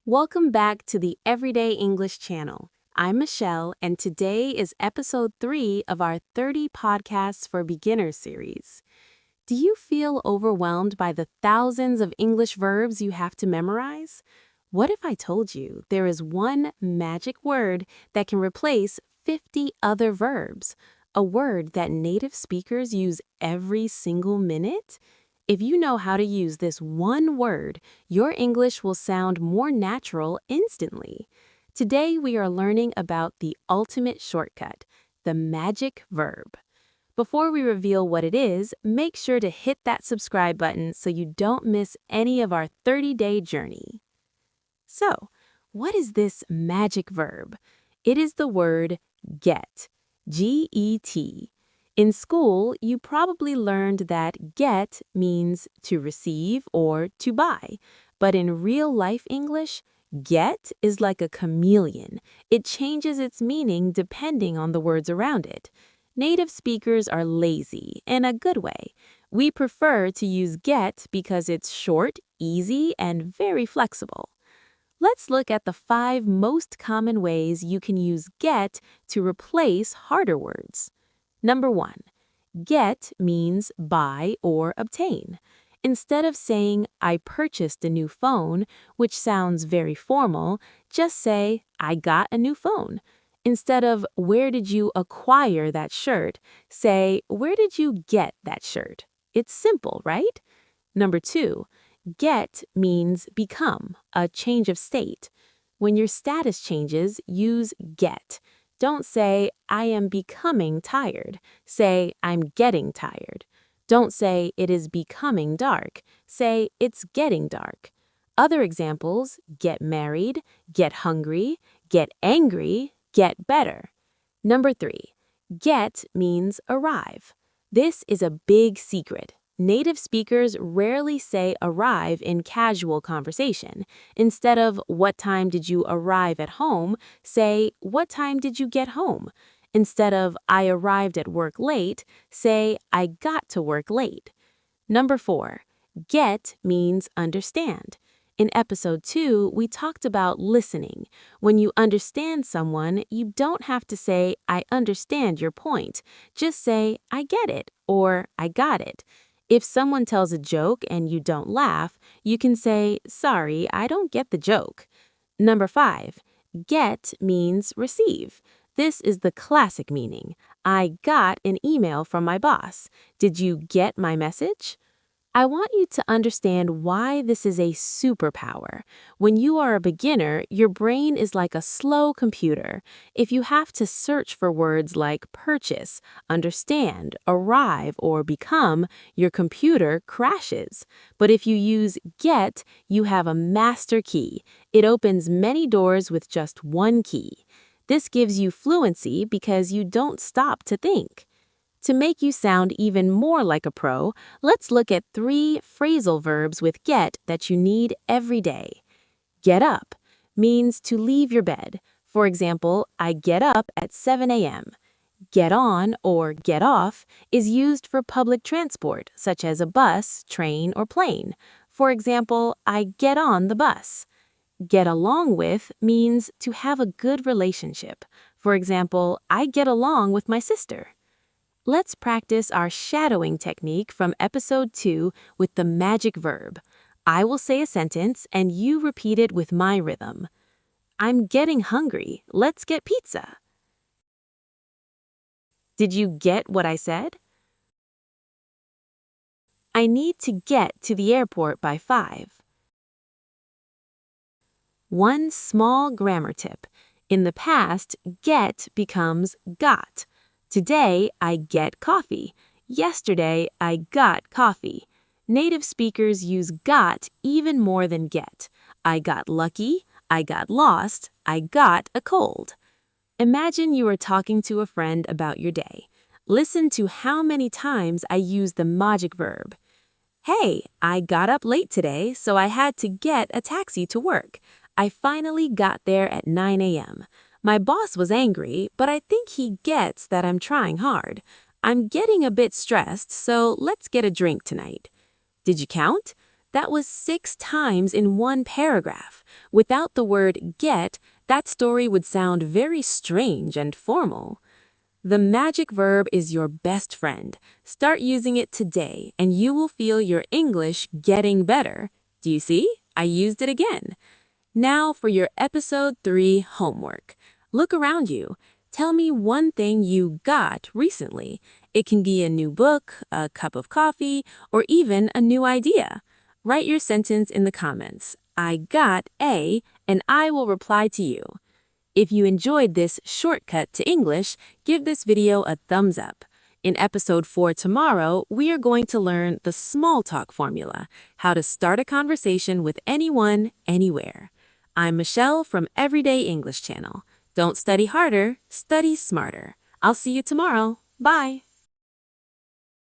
Welcome back to the Everyday English channel. I'm Michelle, and today is episode 3 of our 30 Podcasts for Beginners series. Do you feel overwhelmed by the thousands of English verbs you have to memorize? What if I told you there is one magic word that can replace 50 other verbs? A word that native speakers use every single minute? If you know how to use this one word, your English will sound more natural instantly. Today we are learning about the ultimate shortcut, the magic verb. Before we reveal what it is, make sure to hit that subscribe button so you don't miss any of our 30-day journey. So, what is this magic verb? It is the word get, G-E-T. In school, you probably learned that get means to receive or to buy. But in real-life English, get is like a chameleon. It changes its meaning depending on the words around it. Native speakers are lazy in a good way. We prefer to use get because it's short, easy, and very flexible. Let's look at the 5 most common ways you can use get to replace harder words. Number 1, get means buy or obtain. Instead of saying, I purchased a new phone, which sounds very formal, just say, I got a new phone. Instead of, where did you acquire that shirt, say, where did you get that shirt? It's simple, right? Number 2, get means become, a change of state. When your status changes, use get. Don't say, I am becoming tired. Say, I'm getting tired. Don't say, it is becoming dark. Say, it's getting dark. Other examples, get married, get hungry, get angry, get better. Number 3, get means arrive. This is a big secret. Native speakers rarely say arrive in casual conversation. Instead of, what time did you arrive at home, say, what time did you get home? Instead of, I arrived at work late, say, I got to work late. Number 4, get means understand. In episode 2, we talked about listening. When you understand someone, you don't have to say, I understand your point. Just say, I get it, or I got it. If someone tells a joke and you don't laugh, you can say, sorry, I don't get the joke. Number 5, get means receive. This is the classic meaning. I got an email from my boss. Did you get my message? I want you to understand why this is a superpower. When you are a beginner, your brain is like a slow computer. If you have to search for words like purchase, understand, arrive, or become, your computer crashes. But if you use get, you have a master key. It opens many doors with just one key. This gives you fluency because you don't stop to think. To make you sound even more like a pro, let's look at 3 phrasal verbs with get that you need every day. Get up means to leave your bed. For example, I get up at 7 a.m. Get on or get off is used for public transport, such as a bus, train, or plane. For example, I get on the bus. Get along with means to have a good relationship. For example, I get along with my sister. Let's practice our shadowing technique from episode 2 with the magic verb. I will say a sentence and you repeat it with my rhythm. I'm getting hungry. Let's get pizza. Did you get what I said? I need to get to the airport by 5. One small grammar tip. In the past, get becomes got. Today, I get coffee. Yesterday, I got coffee. Native speakers use got even more than get. I got lucky, I got lost, I got a cold. Imagine you are talking to a friend about your day. Listen to how many times I use the magic verb. Hey, I got up late today, so I had to get a taxi to work. I finally got there at 9 a.m. My boss was angry, but I think he gets that I'm trying hard. I'm getting a bit stressed, so let's get a drink tonight. Did you count? That was 6 times in one paragraph. Without the word get, that story would sound very strange and formal. The magic verb is your best friend. Start using it today, and you will feel your English getting better. Do you see? I used it again. Now for your episode 3 homework. Look around you. Tell me one thing you got recently. It can be a new book, a cup of coffee, or even a new idea. Write your sentence in the comments. I got a, and I will reply to you. If you enjoyed this shortcut to English, give this video a thumbs up. In episode 4 tomorrow, we are going to learn the small talk formula, how to start a conversation with anyone, anywhere. I'm Michelle from Everyday English Channel. Don't study harder, study smarter. I'll see you tomorrow. Bye.